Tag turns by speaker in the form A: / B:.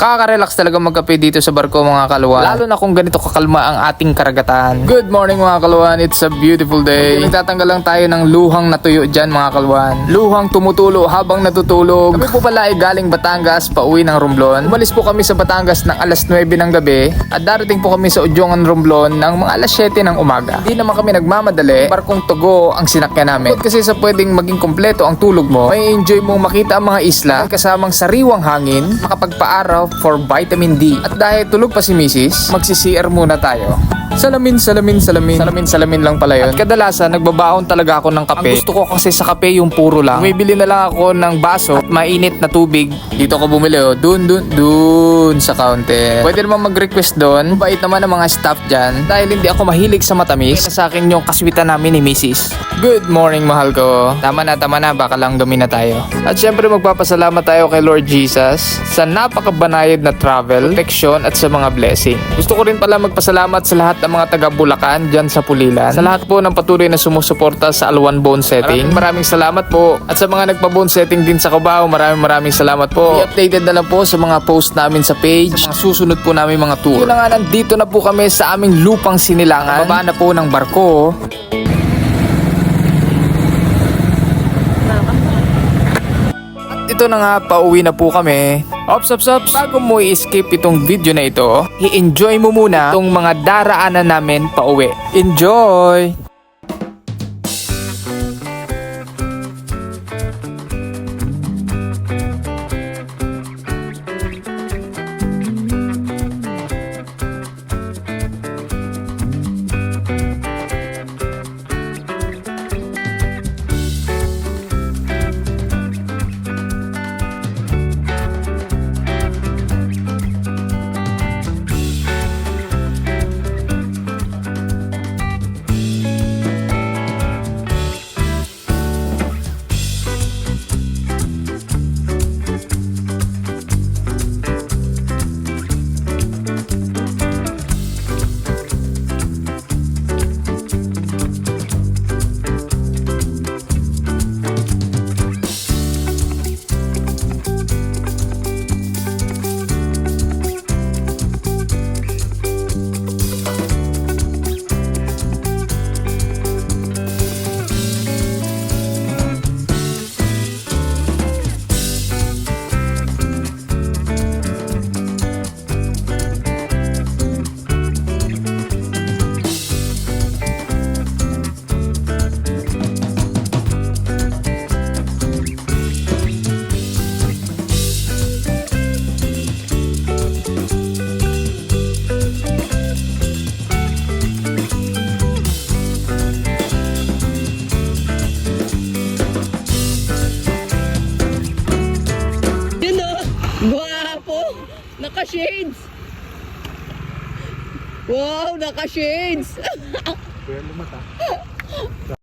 A: Nakaka-relax talaga magkape dito sa barko mga kaluwan. Lalo na kung ganito kakalma ang ating karagatan. Good morning mga kaluwan, it's a beautiful day. Nagtatanggal lang tayo ng luhang natuyo dyan mga kaluwan. Luhang tumutulo habang natutulog. Kami po pala ay galing Batangas pauwi ng Romblon. Umalis po kami sa Batangas ng alas 9 ng gabi at darating po kami sa Ujungan Romblon ng mga alas 7 ng umaga. Hindi naman kami nagmamadali, barkong Togo ang sinakyan namin. Kasi sa pwedeng maging kompleto ang tulog mo, may enjoy mong makita ang mga isla, kasamang sariwang hangin, makapagpaaraw for vitamin D. At dahil tulog pa si Mrs., magsi-CR muna tayo. Salamin lang pala yun. At kadalasan nagbabaon talaga ako ng kape. Ang gusto ko kasi sa kape yung puro lang. Bumibili na lang ako ng baso at mainit na tubig. Dito ako bumili dun sa counter. Pwede naman mag-request doon. Bait naman ang mga staff dyan. Dahil hindi ako mahilig sa matamis. Kaya sa akin yung kaswitan namin ni Mrs. Good morning mahal ko. Tama na, baka lang dumi na tayo. At syempre magpapasalamat tayo kay Lord Jesus sa napakabanayad na travel, protection at sa mga blessing. Gusto ko rin pala magpasalamat sa lahat ng mga taga Bulacan dyan sa Pulilan. Sa lahat po ng patuloy na sumusuporta sa Alwan Bone Setting. Maraming salamat po. At sa mga nagpa-bone setting din sa Cubao, maraming salamat po. I-updated na lang po sa mga post namin sa page, sa mga susunod po namin mga tour. Yun na nga, nandito na po kami sa aming lupang Sinilangan. Baba na po ng barko. Ito na nga, pauwi na po kami. Ops. Bago mo i-skip itong video na ito, i-enjoy mo muna itong mga daraanan namin pauwi. Enjoy!
B: Guwapo! Naka-shades! Wow, naka-shades!